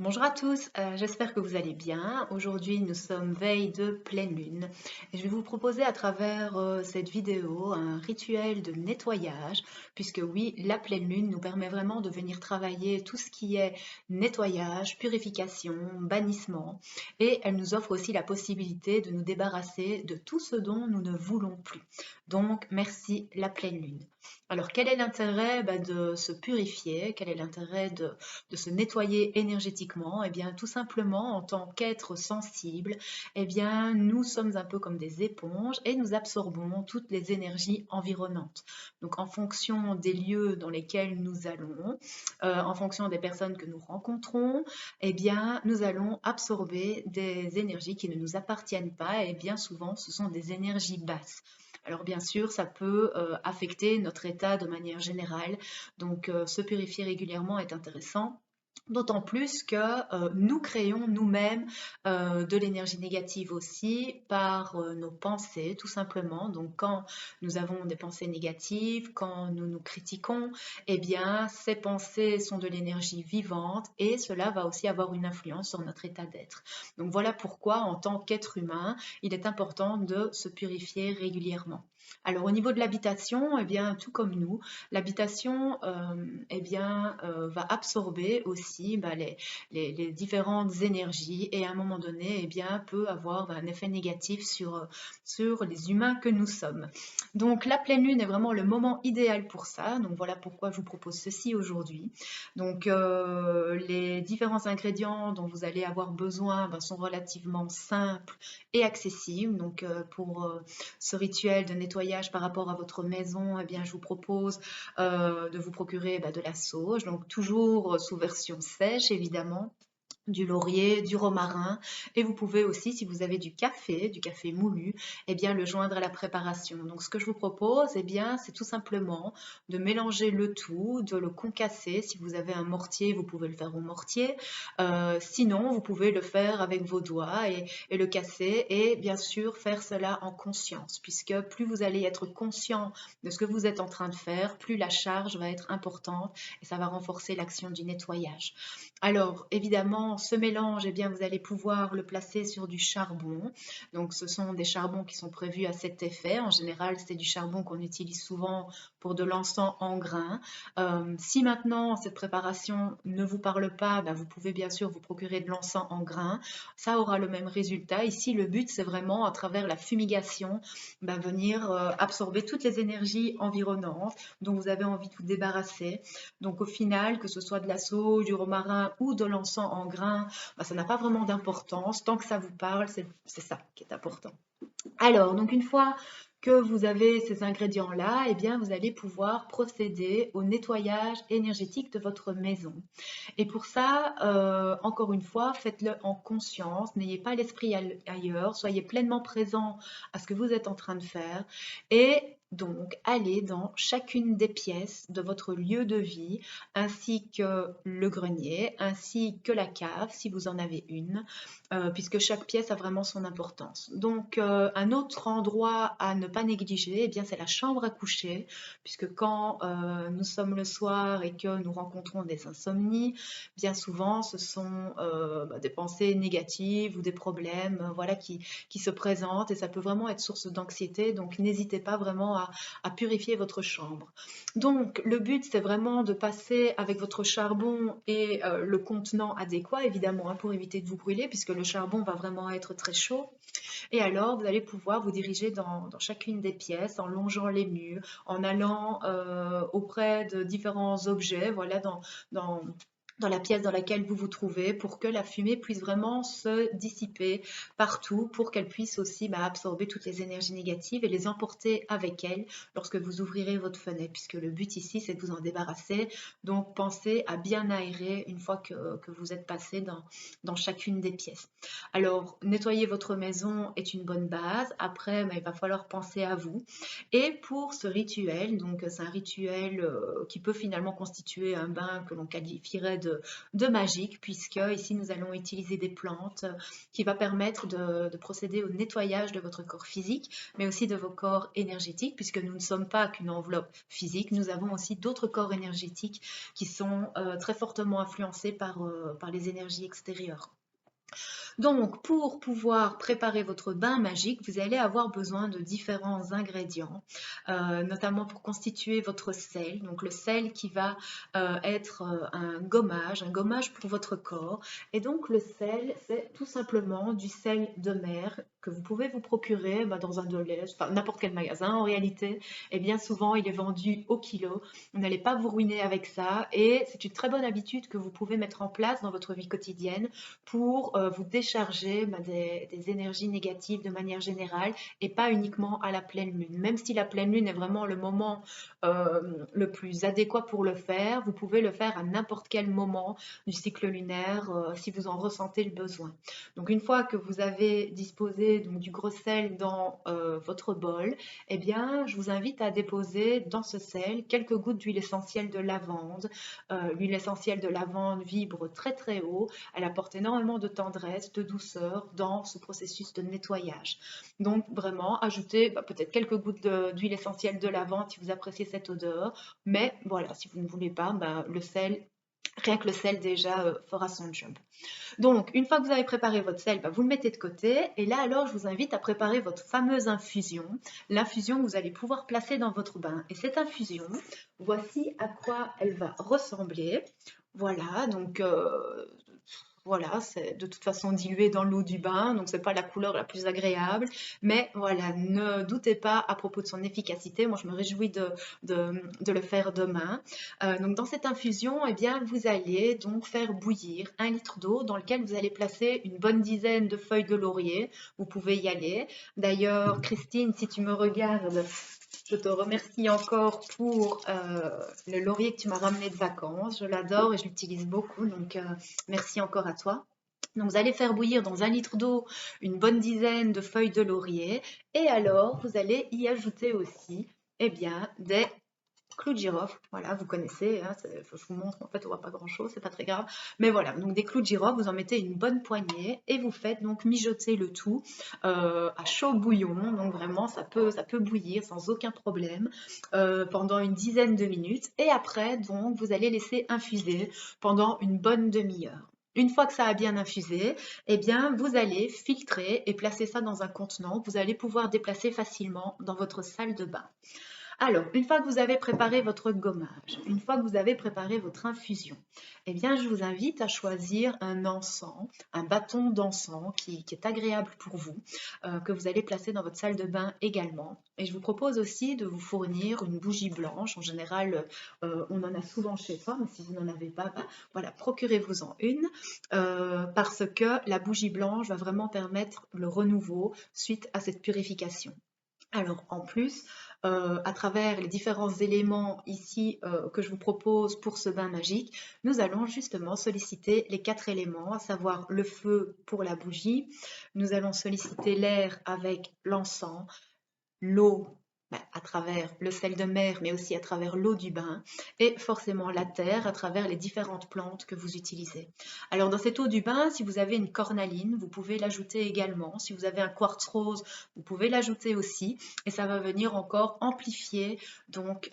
Bonjour à tous, j'espère que vous allez bien. Aujourd'hui, nous sommes veille de pleine lune et je vais vous proposer à travers cette vidéo un rituel de nettoyage, puisque oui, la pleine lune nous permet vraiment de venir travailler tout ce qui est nettoyage, purification, bannissement, et elle nous offre aussi la possibilité de nous débarrasser de tout ce dont nous ne voulons plus. Donc, merci la pleine lune. Alors, quel est l'intérêt de se purifier? Quel est l'intérêt de se nettoyer énergétiquement? Eh bien, tout simplement, en tant qu'être sensible, eh bien, nous sommes un peu comme des éponges et nous absorbons toutes les énergies environnantes. Donc, en fonction des lieux dans lesquels nous allons, en fonction des personnes que nous rencontrons, eh bien, nous allons absorber des énergies qui ne nous appartiennent pas et bien souvent, ce sont des énergies basses. Alors bien sûr, ça peut affecter notre état de manière générale, donc se purifier régulièrement est intéressant. D'autant plus que nous créons nous-mêmes de l'énergie négative aussi par nos pensées, tout simplement. Donc quand nous avons des pensées négatives, quand nous nous critiquons, eh bien ces pensées sont de l'énergie vivante et cela va aussi avoir une influence sur notre état d'être. Donc voilà pourquoi en tant qu'être humain, il est important de se purifier régulièrement. Alors au niveau de l'habitation, eh bien tout comme nous, l'habitation eh bien, va absorber aussi les différentes énergies et à un moment donné eh bien, peut avoir un effet négatif sur les humains que nous sommes. Donc la pleine lune est vraiment le moment idéal pour ça. Donc voilà pourquoi je vous propose ceci aujourd'hui. Donc les différents ingrédients dont vous allez avoir besoin sont relativement simples et accessibles. Donc pour ce rituel de nettoyage par rapport à votre maison, eh bien, je vous propose de vous procurer de la sauge, donc toujours sous version sèche évidemment, du laurier, du romarin, et vous pouvez aussi, si vous avez du café moulu, eh bien le joindre à la préparation. Donc ce que je vous propose, eh bien c'est tout simplement de mélanger le tout, de le concasser. Si vous avez un mortier, vous pouvez le faire au mortier. Sinon, vous pouvez le faire avec vos doigts et le casser et bien sûr faire cela en conscience, puisque plus vous allez être conscient de ce que vous êtes en train de faire, plus la charge va être importante et ça va renforcer l'action du nettoyage. Alors, évidemment, ce mélange, eh bien, vous allez pouvoir le placer sur du charbon. Donc, ce sont des charbons qui sont prévus à cet effet. En général, c'est du charbon qu'on utilise souvent pour de l'encens en grains. Si maintenant cette préparation ne vous parle pas, vous pouvez bien sûr vous procurer de l'encens en grains. Ça aura le même résultat. Ici, le but, c'est vraiment à travers la fumigation, venir absorber toutes les énergies environnantes dont vous avez envie de vous débarrasser. Donc au final, que ce soit de la sauge, du romarin ou de l'encens en grains, ça n'a pas vraiment d'importance. Tant que ça vous parle, c'est ça qui est important. Alors, donc une fois que vous avez ces ingrédients-là, eh bien, vous allez pouvoir procéder au nettoyage énergétique de votre maison. Et pour ça, encore une fois, faites-le en conscience, n'ayez pas l'esprit ailleurs, soyez pleinement présent à ce que vous êtes en train de faire et donc allez dans chacune des pièces de votre lieu de vie, ainsi que le grenier, ainsi que la cave, si vous en avez une, puisque chaque pièce a vraiment son importance. Donc un autre endroit à ne pas négliger, eh bien, c'est la chambre à coucher, puisque quand nous sommes le soir et que nous rencontrons des insomnies, bien souvent, ce sont des pensées négatives ou des problèmes voilà, qui se présentent et ça peut vraiment être source d'anxiété. Donc, n'hésitez pas vraiment à purifier votre chambre. Donc, le but, c'est vraiment de passer avec votre charbon et le contenant adéquat, évidemment, pour éviter de vous brûler, puisque le charbon va vraiment être très chaud. Et alors, vous allez pouvoir vous diriger dans chacune des pièces en longeant les murs, en allant auprès de différents objets, voilà, dans dans la pièce dans laquelle vous vous trouvez pour que la fumée puisse vraiment se dissiper partout, pour qu'elle puisse aussi absorber toutes les énergies négatives et les emporter avec elle lorsque vous ouvrirez votre fenêtre, puisque le but ici, c'est de vous en débarrasser. Donc, pensez à bien aérer une fois que vous êtes passé dans chacune des pièces. Alors, nettoyer votre maison est une bonne base. Après, il va falloir penser à vous. Et pour ce rituel, donc c'est un rituel qui peut finalement constituer un bain que l'on qualifierait de magique, puisque ici nous allons utiliser des plantes qui va permettre de procéder au nettoyage de votre corps physique, mais aussi de vos corps énergétiques, puisque nous ne sommes pas qu'une enveloppe physique, nous avons aussi d'autres corps énergétiques qui sont très fortement influencés par les énergies extérieures. Donc, pour pouvoir préparer votre bain magique, vous allez avoir besoin de différents ingrédients, notamment pour constituer votre sel. Donc, le sel qui va être un gommage pour votre corps. Et donc, le sel, c'est tout simplement du sel de mer que vous pouvez vous procurer dans un Deleuze, enfin n'importe quel magasin en réalité. Et bien souvent, il est vendu au kilo. Vous n'allez pas vous ruiner avec ça. Et c'est une très bonne habitude que vous pouvez mettre en place dans votre vie quotidienne pour vous décharger des énergies négatives de manière générale et pas uniquement à la pleine lune. Même si la pleine lune est vraiment le moment le plus adéquat pour le faire, vous pouvez le faire à n'importe quel moment du cycle lunaire si vous en ressentez le besoin. Donc une fois que vous avez disposé donc, du gros sel dans votre bol, eh bien je vous invite à déposer dans ce sel quelques gouttes d'huile essentielle de lavande. L'huile essentielle de lavande vibre très très haut, elle apporte énormément de tendresse, de douceur dans ce processus de nettoyage. Donc vraiment, ajoutez peut-être quelques gouttes d'huile essentielle de lavande si vous appréciez cette odeur, mais voilà, si vous ne voulez pas, le sel, rien que le sel déjà fera son job. Donc, une fois que vous avez préparé votre sel, vous le mettez de côté. Et là, alors, je vous invite à préparer votre fameuse infusion. L'infusion que vous allez pouvoir placer dans votre bain. Et cette infusion, voici à quoi elle va ressembler. Voilà, donc voilà, c'est de toute façon dilué dans l'eau du bain, donc c'est pas la couleur la plus agréable, mais voilà, ne doutez pas à propos de son efficacité. Moi, je me réjouis de le faire demain. Donc dans cette infusion, eh bien, vous allez donc faire bouillir 1 litre d'eau dans lequel vous allez placer une bonne dizaine de feuilles de laurier. Vous pouvez y aller. D'ailleurs, Christine, si tu me regardes, je te remercie encore pour le laurier que tu m'as ramené de vacances. Je l'adore et je l'utilise beaucoup, donc merci encore à toi. Donc vous allez faire bouillir dans 1 litre d'eau une bonne dizaine de feuilles de laurier et alors vous allez y ajouter aussi eh bien, des clous de girofle. Voilà, vous connaissez, hein, je vous montre, en fait on voit pas grand chose, c'est pas très grave, mais voilà, donc des clous de girofle, vous en mettez une bonne poignée et vous faites donc mijoter le tout à chaud bouillon, donc vraiment ça peut bouillir sans aucun problème pendant une dizaine de minutes et après donc vous allez laisser infuser pendant une bonne demi-heure. Une fois que ça a bien infusé, eh bien, vous allez filtrer et placer ça dans un contenant que vous allez pouvoir déplacer facilement dans votre salle de bain. Alors, une fois que vous avez préparé votre gommage, une fois que vous avez préparé votre infusion, eh bien, je vous invite à choisir un encens, un bâton d'encens qui est agréable pour vous, que vous allez placer dans votre salle de bain également. Et je vous propose aussi de vous fournir une bougie blanche. En général, on en a souvent chez soi, mais si vous n'en avez pas, voilà, procurez-vous-en une, parce que la bougie blanche va vraiment permettre le renouveau suite à cette purification. Alors, en plus, à travers les différents éléments ici que je vous propose pour ce bain magique, nous allons justement solliciter les 4 éléments, à savoir le feu pour la bougie, nous allons solliciter l'air avec l'encens, l'eau à travers le sel de mer, mais aussi à travers l'eau du bain, et forcément la terre à travers les différentes plantes que vous utilisez. Alors dans cette eau du bain, si vous avez une cornaline, vous pouvez l'ajouter également. Si vous avez un quartz rose, vous pouvez l'ajouter aussi, et ça va venir encore amplifier donc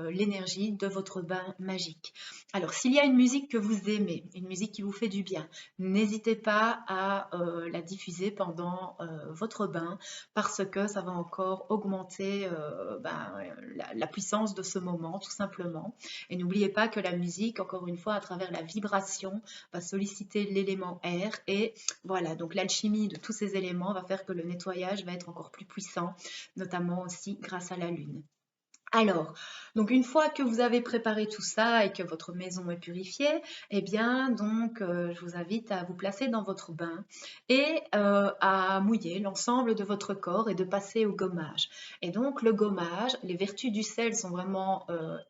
l'énergie de votre bain magique. Alors s'il y a une musique que vous aimez, une musique qui vous fait du bien, n'hésitez pas à la diffuser pendant votre bain parce que ça va encore augmenter la puissance de ce moment, tout simplement. Et n'oubliez pas que la musique, encore une fois, à travers la vibration, va solliciter l'élément air. Et voilà, donc l'alchimie de tous ces éléments va faire que le nettoyage va être encore plus puissant, notamment aussi grâce à la lune. Alors, donc une fois que vous avez préparé tout ça et que votre maison est purifiée, eh bien donc je vous invite à vous placer dans votre bain et à mouiller l'ensemble de votre corps et de passer au gommage. Et donc le gommage, les vertus du sel sont vraiment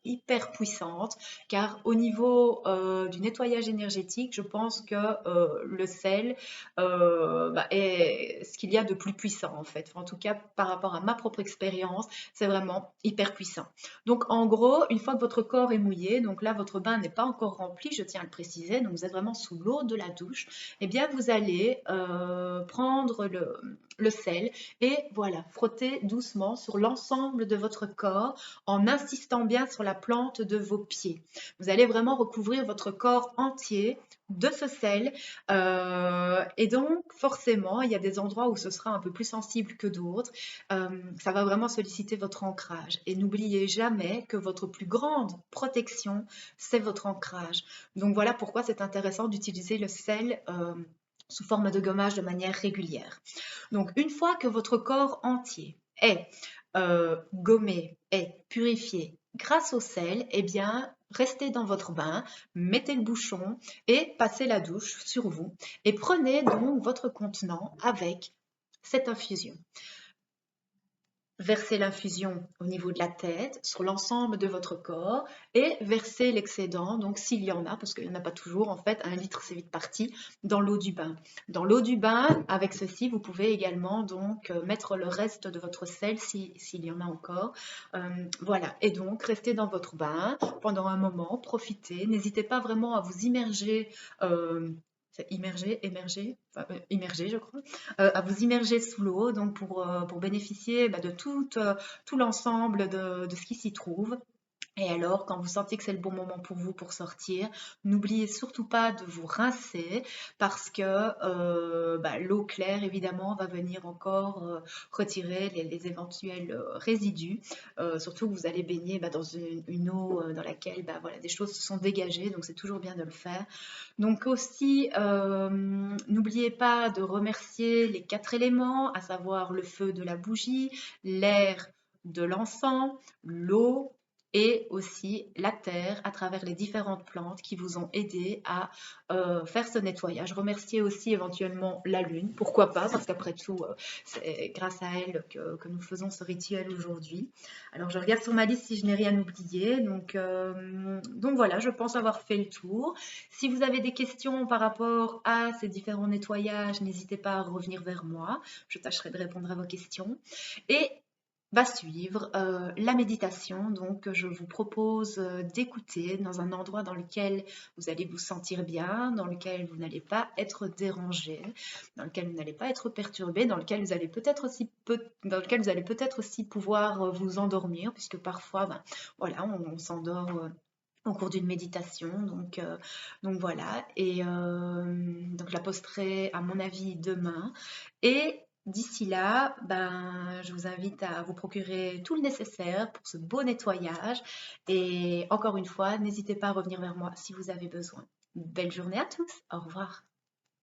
hyper puissantes car au niveau du nettoyage énergétique, je pense que le sel est ce qu'il y a de plus puissant en fait. En tout cas, par rapport à ma propre expérience, c'est vraiment hyper puissant. puissant. Donc en gros, une fois que votre corps est mouillé, donc là votre bain n'est pas encore rempli, je tiens à le préciser, donc vous êtes vraiment sous l'eau de la douche, eh bien vous allez prendre le sel et voilà, frotter doucement sur l'ensemble de votre corps en insistant bien sur la plante de vos pieds. Vous allez vraiment recouvrir votre corps entier de ce sel et donc forcément il y a des endroits où ce sera un peu plus sensible que d'autres. Ça va vraiment solliciter votre ancrage et n'oubliez jamais que votre plus grande protection c'est votre ancrage. Donc voilà pourquoi c'est intéressant d'utiliser le sel sous forme de gommage de manière régulière. Donc une fois que votre corps entier est gommé, est purifié grâce au sel, eh bien restez dans votre bain, mettez le bouchon et passez la douche sur vous et prenez donc votre contenant avec cette infusion. Versez l'infusion au niveau de la tête, sur l'ensemble de votre corps et versez l'excédent, donc s'il y en a, parce qu'il n'y en a pas toujours, en fait, 1 litre c'est vite parti, dans l'eau du bain. Dans l'eau du bain, avec ceci, vous pouvez également donc mettre le reste de votre sel s'il y en a encore. Voilà, et donc restez dans votre bain pendant un moment, profitez, n'hésitez pas vraiment à vous immerger. C'est immerger, enfin, immerger je crois, à vous immerger sous l'eau donc pour bénéficier de tout l'ensemble de ce qui s'y trouve. Et alors, quand vous sentez que c'est le bon moment pour vous pour sortir, n'oubliez surtout pas de vous rincer parce que l'eau claire, évidemment, va venir encore retirer les éventuels résidus. Surtout que vous allez baigner dans une eau dans laquelle voilà, des choses se sont dégagées, donc c'est toujours bien de le faire. Donc aussi, n'oubliez pas de remercier les 4 éléments, à savoir le feu de la bougie, l'air de l'encens, l'eau, et aussi la terre à travers les différentes plantes qui vous ont aidé à faire ce nettoyage. Remerciez aussi éventuellement la lune, pourquoi pas, parce qu'après tout, c'est grâce à elle que nous faisons ce rituel aujourd'hui. Alors je regarde sur ma liste si je n'ai rien oublié, donc voilà, je pense avoir fait le tour. Si vous avez des questions par rapport à ces différents nettoyages, n'hésitez pas à revenir vers moi, je tâcherai de répondre à vos questions. Et va suivre la méditation, donc je vous propose d'écouter dans un endroit dans lequel vous allez vous sentir bien, dans lequel vous n'allez pas être dérangé, dans lequel vous n'allez pas être perturbé, dans lequel vous allez peut-être aussi pouvoir vous endormir, puisque parfois voilà, on s'endort au cours d'une méditation, donc voilà, et donc je la posterai à mon avis demain, et d'ici là, je vous invite à vous procurer tout le nécessaire pour ce beau nettoyage, et encore une fois, n'hésitez pas à revenir vers moi si vous avez besoin. Belle journée à tous, au revoir.